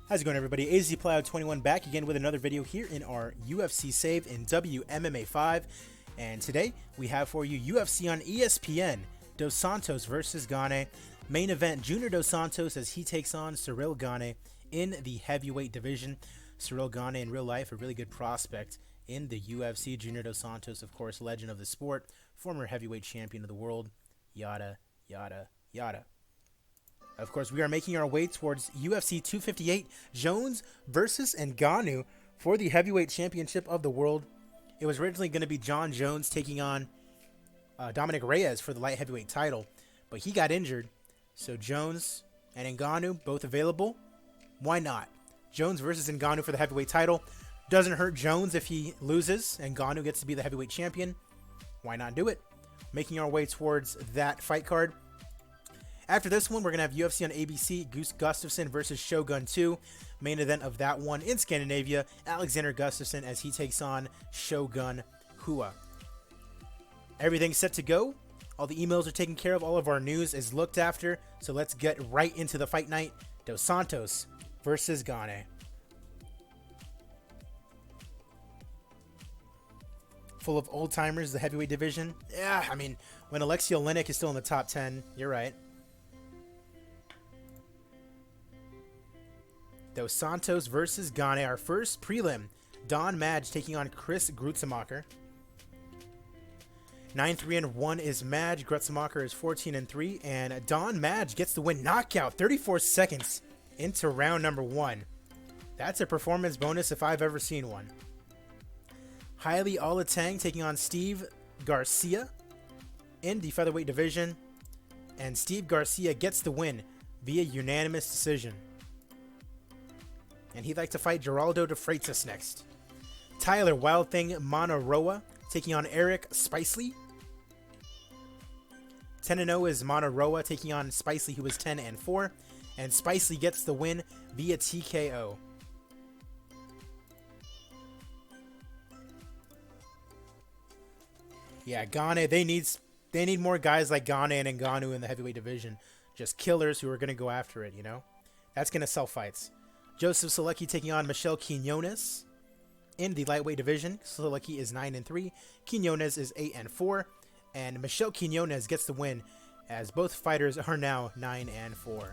How's it going, everybody? AZPlow21 back again with another video here in our UFC save in WMMA 5. And today we have for you UFC on ESPN, Dos Santos versus Gane. Main event, Junior Dos Santos as he takes on CIRYL GANE in the heavyweight division. CIRYL GANE in real life, a really good prospect in the UFC. Junior Dos Santos, of course, legend of the sport, former heavyweight champion of the world, yada, yada, yada. Of course, we are making our way towards UFC 258, Jones versus Ngannou for the heavyweight championship of the world. It was originally going to be John Jones taking on Dominic Reyes for the light heavyweight title, but he got injured. So Jones and Ngannou both available. Why not? Jones versus Ngannou for the heavyweight title. Doesn't hurt Jones if he loses. Ngannou gets to be the heavyweight champion. Why not do it? Making our way towards that fight card. After this one, we're going to have UFC on ABC, Goose Gustafsson versus Shogun 2. Main event of that one in Scandinavia, Alexander Gustafsson as he takes on Shogun Hua. Everything's set to go. All the emails are taken care of. All of our news is looked after. So let's get right into the fight night. Dos Santos versus Gane. Full of old-timers, the heavyweight division. Yeah, I mean, when Alexei Oleinik is still in the top 10, you're right. Dos Santos versus Gane, our first prelim. Don Madge taking on Chris Gruetzemacher. 9-3-1 is Madge. Gruetzemacher is 14-3, and Don Madge gets the win knockout, 34 seconds into round number 1. That's a performance bonus if I've ever seen one. Haile Olatang taking on Steve Garcia in the featherweight division, and Steve Garcia gets the win via unanimous decision. And he'd like to fight Geraldo de Freitas next. Tyler Wild Thing Manaroa taking on Eric Spicely. 10-0 is Manaroa taking on Spicely, who is 10-4. And Spicely gets the win via TKO. Yeah, Gane, they need more guys like Gane and Ngannou in the heavyweight division. Just killers who are going to go after it, you know? That's going to sell fights. Joseph Solecki taking on Michel Quinones in the lightweight division. Solecki is 9-3. Quinones is 8-4. And Michel Quinones gets the win as both fighters are now 9-4.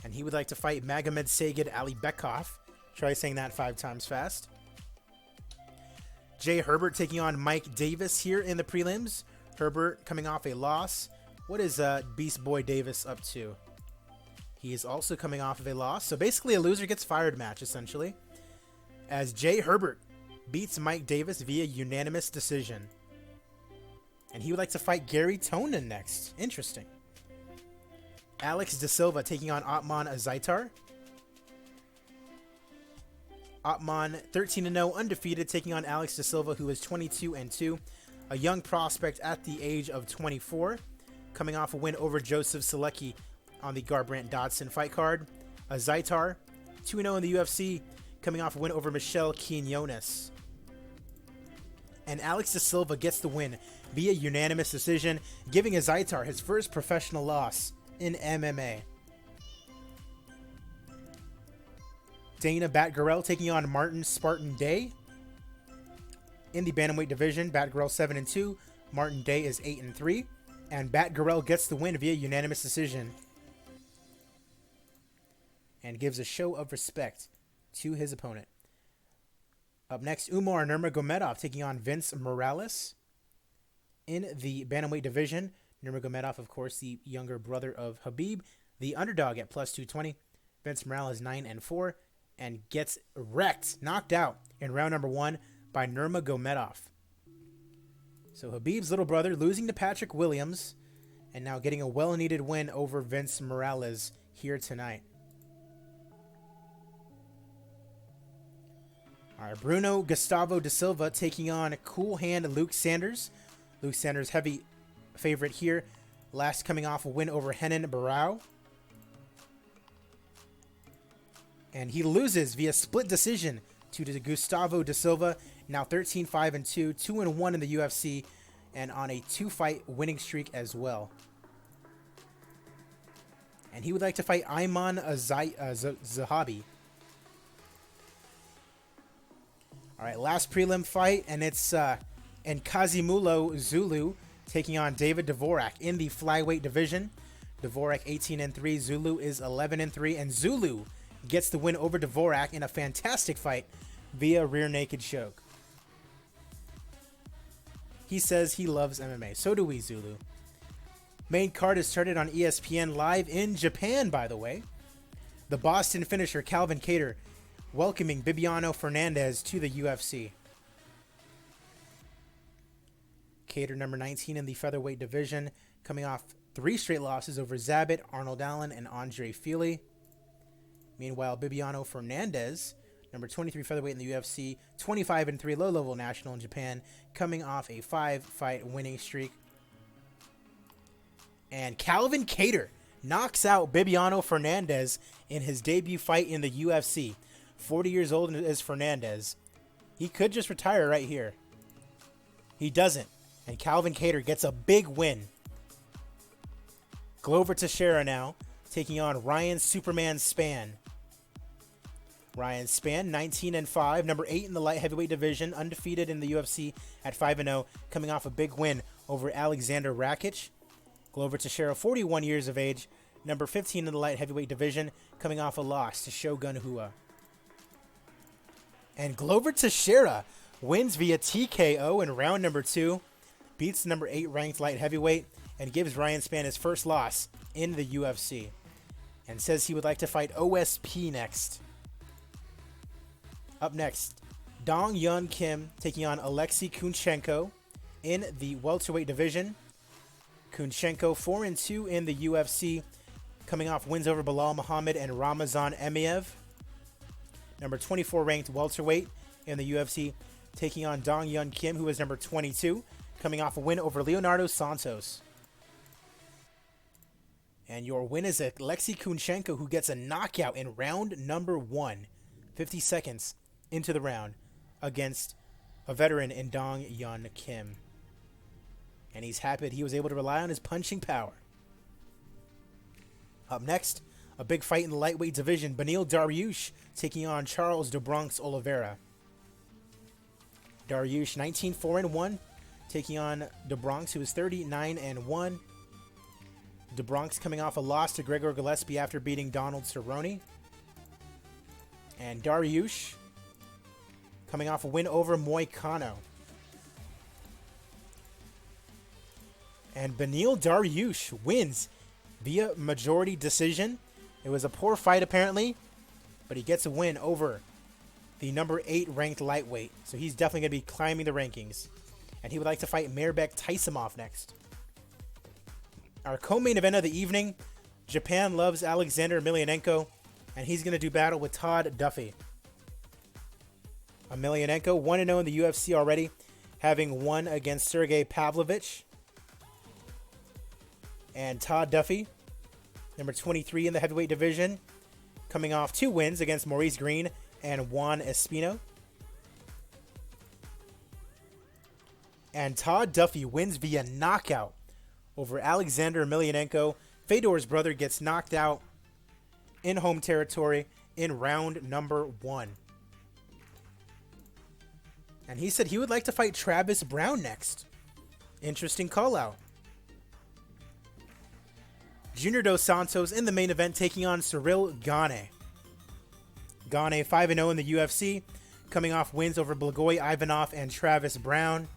And he would like to fight Magomed Sagid Alibekov. Try saying that 5 times fast. Jay Herbert taking on Mike Davis here in the prelims. Herbert coming off a loss. What is Beast Boy Davis up to? He is also coming off of a loss. So basically a loser gets fired match, essentially. As Jay Herbert beats Mike Davis via unanimous decision. And he would like to fight Gary Tonin next. Interesting. Alex De Silva taking on Otman Azaitar. Otman 13-0 undefeated taking on Alex De Silva, who is 22-2. A young prospect at the age of 24. Coming off a win over Joseph Solecki on the Garbrandt Dodson fight card. Azaitar 2-0 in the UFC, coming off a win over Michel Quinones. And Alex De Silva gets the win via unanimous decision, giving Azaitar his first professional loss in MMA. Dana Batgarel taking on Martin Spartan Day in the bantamweight division. Batgarel 7-2, Martin Day is 8-3, and Batgarel gets the win via unanimous decision and gives a show of respect to his opponent. Up next, Umar Nurmagomedov taking on Vince Morales in the bantamweight division. Nurmagomedov, of course, the younger brother of Khabib, the underdog at plus 220. Vince Morales 9-4 and gets wrecked, knocked out in round number 1 by Nurmagomedov. So Khabib's little brother losing to Patrick Williams and now getting a well-needed win over Vince Morales here tonight. All right, Bruno Gustavo da Silva taking on Cool Hand Luke Sanders. Luke Sanders, heavy favorite here. Last coming off a win over Henan Barao. And he loses via split decision to Gustavo da Silva. Now 13-5-2, 2-1 in the UFC, and on a 2-fight winning streak as well. And he would like to fight Ayman Zahabi. All right, last prelim fight, and it's Kazimulo Zulu taking on David Dvorak in the flyweight division. Dvorak 18-3, Zulu is 11-3, and Zulu gets the win over Dvorak in a fantastic fight via rear naked choke. He says he loves MMA. So do we, Zulu. Main card is started on ESPN live in Japan, by the way. The Boston finisher Calvin Kattar welcoming Bibiano Fernandez to the UFC. Kattar, number 19 in the featherweight division, coming off 3 straight losses over Zabit, Arnold Allen, and Andre Fili. Meanwhile, Bibiano Fernandez, number 23 featherweight in the UFC, 25-3 low-level national in Japan, coming off a 5-fight winning streak. And Calvin Kattar knocks out Bibiano Fernandez in his debut fight in the UFC. 40 years old is Fernandez. He could just retire right here. He doesn't. And Calvin Kattar gets a big win. Glover Teixeira now taking on Ryan Superman Spann. Ryan Spann, 19-5, number 8 in the light heavyweight division, undefeated in the UFC at 5-0, coming off a big win over Alexander Rakic. Glover Teixeira, 41 years of age, number 15 in the light heavyweight division, coming off a loss to Shogun Rua. And Glover Teixeira wins via TKO in round number 2, beats the number 8 ranked light heavyweight, and gives Ryan Spann his first loss in the UFC. And says he would like to fight OSP next. Up next, Dong Yun Kim taking on Alexei Kunchenko in the welterweight division. Kunchenko 4-2 in the UFC, coming off wins over Bilal Muhammad and Ramazan Emiev. Number 24 ranked welterweight in the UFC, taking on Dong Yun Kim, who is number 22, coming off a win over Leonardo Santos. And your win is Alexei Kunchenko, who gets a knockout in round number 1, 50 seconds into the round, against a veteran in Dong Yun Kim. And he's happy that he was able to rely on his punching power. Up next, a big fight in the lightweight division. Beneil Dariush taking on Charles de Bronx Oliveira. Dariush 19-4-1, taking on de Bronx, who is 39-1. De Bronx coming off a loss to Gregor Gillespie after beating Donald Cerrone. And Dariush coming off a win over Moicano. And Beneil Dariush wins via majority decision. It was a poor fight apparently, but he gets a win over the number 8 ranked lightweight. So he's definitely going to be climbing the rankings. And he would like to fight Mairbek Taisimov next. Our co-main event of the evening, Japan loves Alexander Emelianenko, and he's going to do battle with Todd Duffy. Emelianenko 1-0 in the UFC already, having won against Sergey Pavlovich. And Todd Duffy, number 23 in the heavyweight division, coming off 2 wins against Maurice Green and Juan Espino. And Todd Duffy wins via knockout over Alexander Emelianenko. Fedor's brother gets knocked out in home territory in round number 1. And he said he would like to fight Travis Brown next. Interesting call out. Junior Dos Santos in the main event taking on CIRYL Gane. Gane 5-0 in the UFC, coming off wins over Blagoy Ivanov and Travis Brown.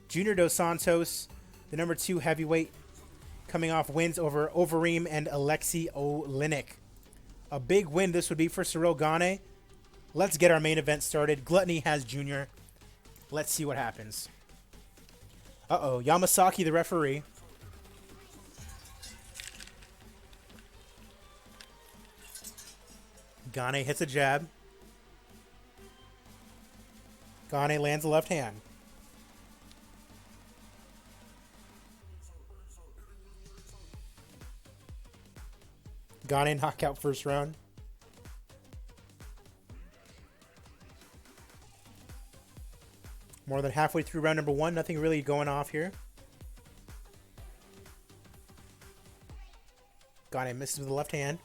Junior Dos Santos, the number 2 heavyweight, coming off wins over Overeem and Alexei Oleinik. A big win this would be for CIRYL Gane. Let's get our main event started. Gluttony has Junior. Let's see what happens. Uh-oh, Yamasaki, the referee. Gane hits a jab. Gane lands a left hand. Gane knockout first round. More than halfway through round number 1. Nothing really going off here. Gane misses with the left hand.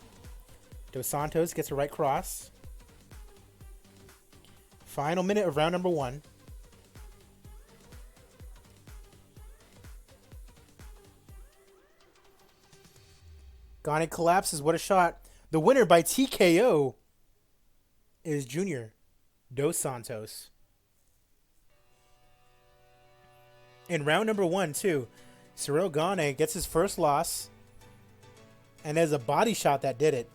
Dos Santos gets a right cross. Final minute of round number 1. Gane collapses. What a shot. The winner by TKO is Junior Dos Santos. In round number 1, too, CIRYL GANE gets his first loss. And there's a body shot that did it.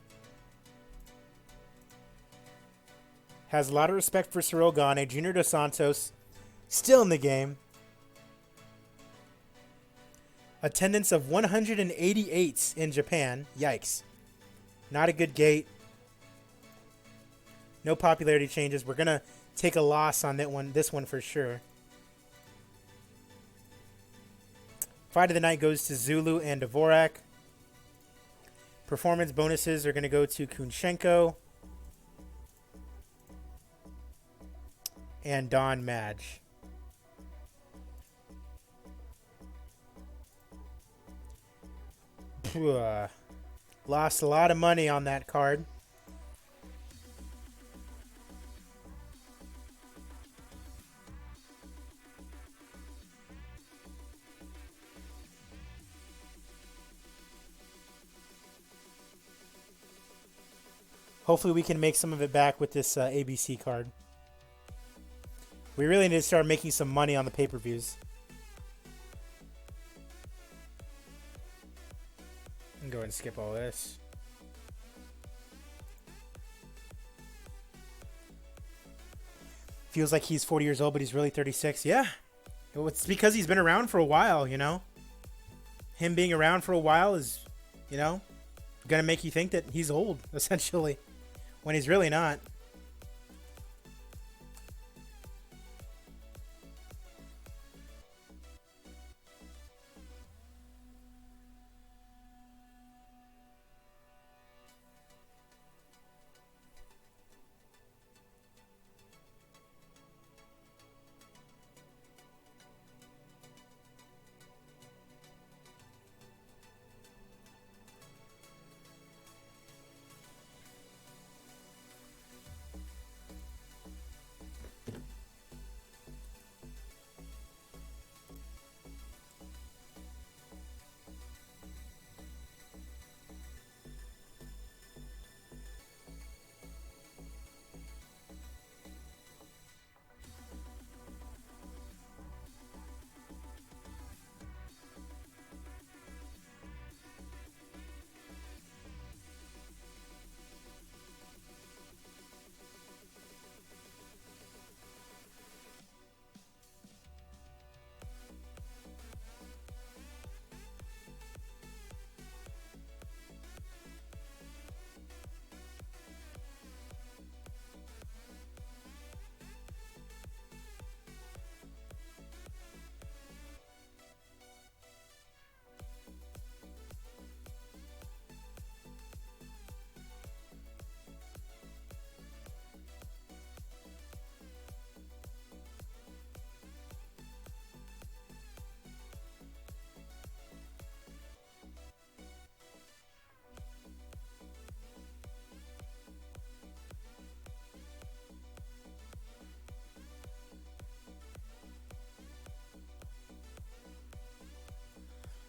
Has a lot of respect for CIRYL GANE. Junior Dos Santos still in the game. Attendance of 188 in Japan. Yikes. Not a good gate. No popularity changes. We're going to take a loss on this one for sure. Fight of the night goes to Zulu and Dvorak. Performance bonuses are going to go to Kunchenko and Don Madge. Lost a lot of money on that card. Hopefully we can make some of it back with this ABC card. We really need to start making some money on the pay-per-views. I'm going to skip all this. Feels like he's 40 years old, but he's really 36. Yeah. It's because he's been around for a while, you know? Him being around for a while is, you know, going to make you think that he's old, essentially, when he's really not.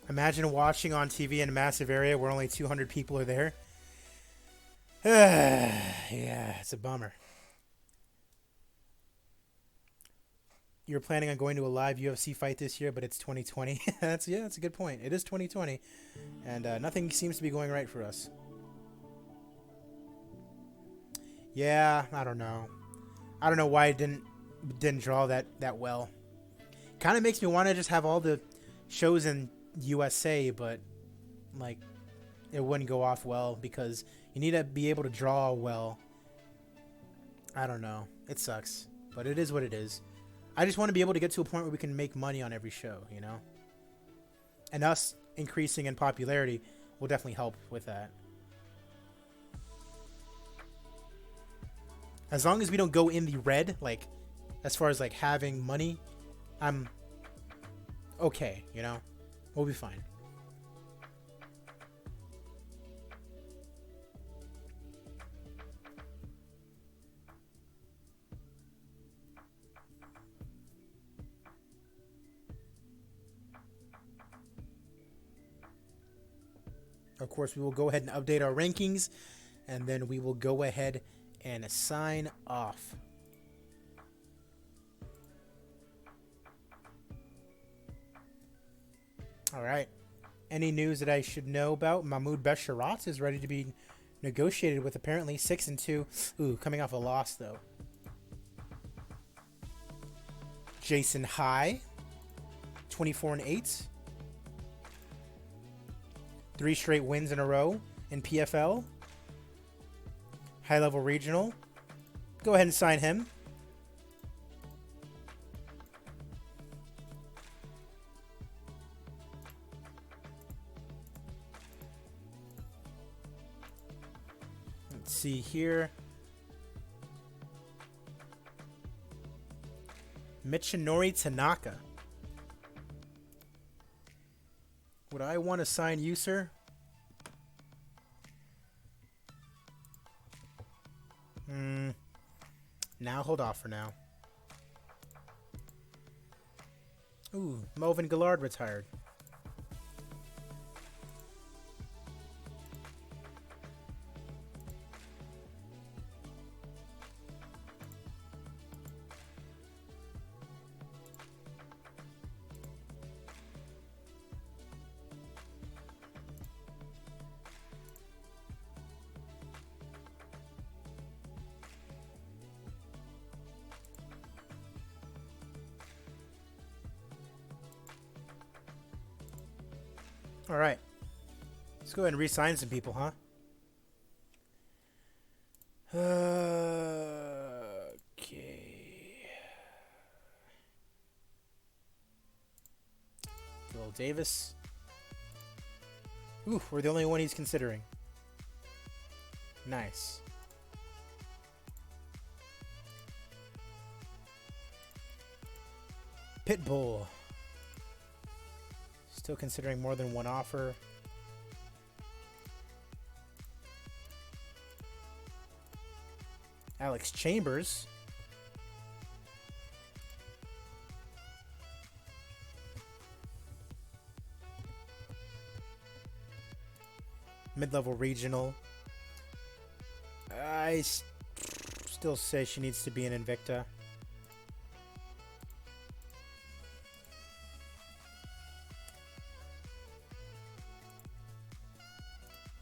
Imagine watching on TV in a massive area where only 200 people are there. Yeah, it's a bummer. You're planning on going to a live UFC fight this year, but it's 2020. That's a good point. It is 2020, and nothing seems to be going right for us. Yeah, I don't know. I don't know why it didn't draw that well. Kind of makes me want to just have all the shows in USA, but like it wouldn't go off well because you need to be able to draw well. I don't know. It sucks, but it is what it is. I just want to be able to get to a point where we can make money on every show, you know? And us increasing in popularity will definitely help with that. As long as we don't go in the red, like, as far as, like, having money, I'm okay, you know? We'll be fine. Of course, we will go ahead and update our rankings, and then we will go ahead and sign off. All right. Any news that I should know about? Mahmoud Besharat is ready to be negotiated with, apparently 6-2. Ooh, coming off a loss though. Jason High, 24-8. 3 straight wins in a row in PFL. High level regional. Go ahead and sign him. Let's see here. Michinori Tanaka. Would I want to sign you, sir? Now hold off for now. Ooh, Melvin Gillard retired. All right. Let's go ahead and re-sign some people, huh? Okay. Will Davis. Ooh, we're the only one he's considering. Nice. Pitbull. Still considering more than one offer. Alex Chambers. Mid-level regional. I still say she needs to be an Invicta.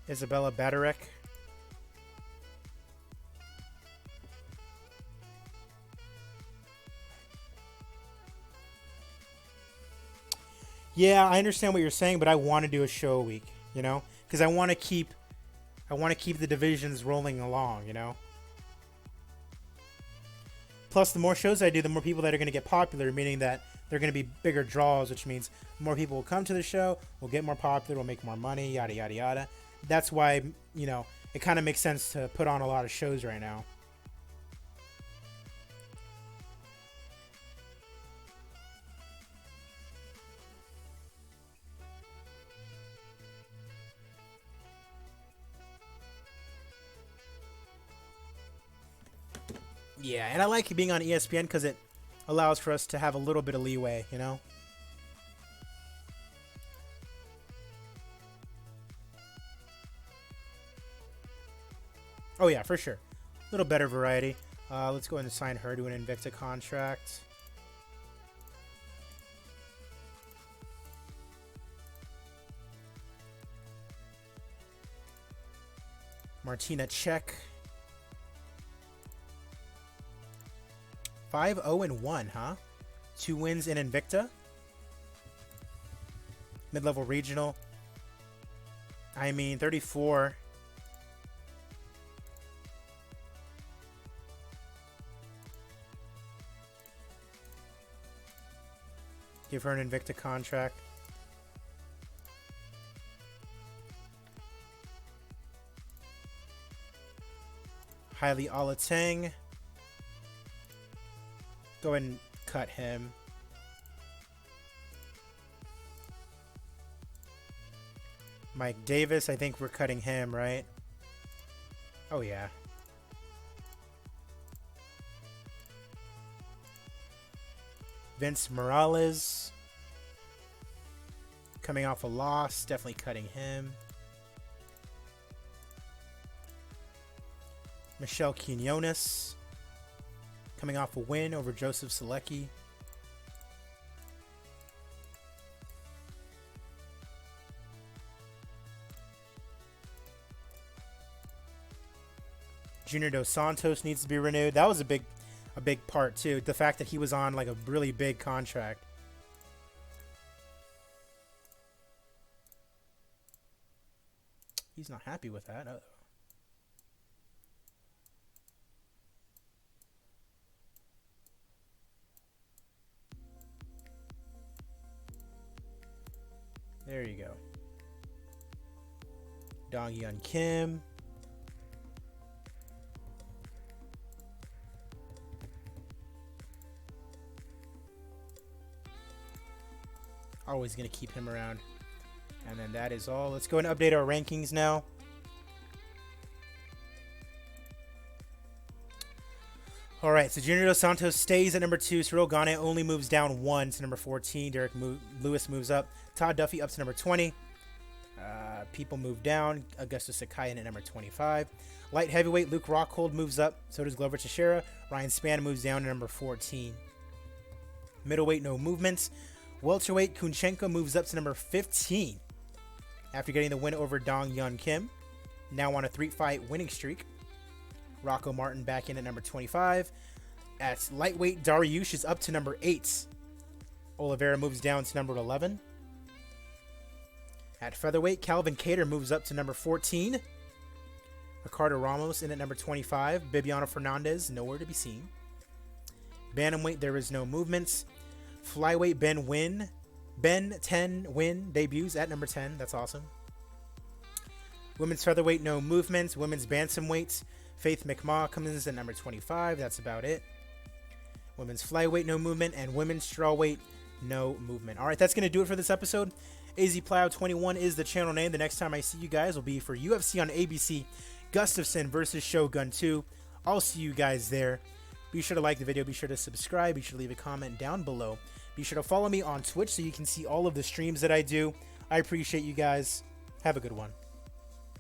Isabella Badarek. Yeah, I understand what you're saying, but I want to do a show a week, you know, because I want to keep the divisions rolling along, you know. Plus, the more shows I do, the more people that are going to get popular, meaning that they're going to be bigger draws, which means more people will come to the show, we'll get more popular, we'll make more money, yada yada yada. That's why, you know, it kind of makes sense to put on a lot of shows right now. Yeah, and I like being on ESPN because it allows for us to have a little bit of leeway, you know? Oh yeah, for sure. A little better variety. Let's go ahead and sign her to an Invicta contract. Martina Czech. 5-0-1, huh? 2 wins in Invicta. Mid-level regional. I mean, 34. Give her an Invicta contract. Hailey Alateng. Go ahead and cut him. Mike Davis, I think we're cutting him, right? Oh, yeah. Vince Morales. Coming off a loss, definitely cutting him. Michelle Quinones coming off a win over Joseph Selecki. Junior Dos Santos needs to be renewed. That was a big part too. The fact that he was on like a really big contract. He's not happy with that. Uh-oh. There you go. Dong Hyun Kim. Always going to keep him around. And then that is all. Let's go and update our rankings now. All right, so Junior Dos Santos stays at number 2. CIRYL GANE only moves down 1 to number 14. Derek Lewis moves up. Todd Duffy up to number 20. People move down. Augustus Sakayan at number 25. Light heavyweight Luke Rockhold moves up. So does Glover Teixeira. Ryan Spann moves down to number 14. Middleweight, no movements. Welterweight Kunchenko moves up to number 15 after getting the win over Dong Hyun Kim. Now on a 3-fight winning streak. Rocco Martin back in at number 25. At lightweight, Dariush is up to number 8. Oliveira moves down to number 11. At featherweight, Calvin Kattar moves up to number 14. Ricardo Ramos in at number 25. Bibiano Fernandez, nowhere to be seen. Bantamweight, there is no movements. Flyweight, Ben 10 Win debuts at number 10. That's awesome. Women's featherweight, no movements. Women's bantamweight, Faith McMaw comes in at number 25. That's about it. Women's flyweight, no movement. And women's strawweight, no movement. All right, that's going to do it for this episode. AZPlow21 is the channel name. The next time I see you guys will be for UFC on ABC, Gustafsson versus Shogun 2. I'll see you guys there. Be sure to like the video. Be sure to subscribe. Be sure to leave a comment down below. Be sure to follow me on Twitch so you can see all of the streams that I do. I appreciate you guys. Have a good one.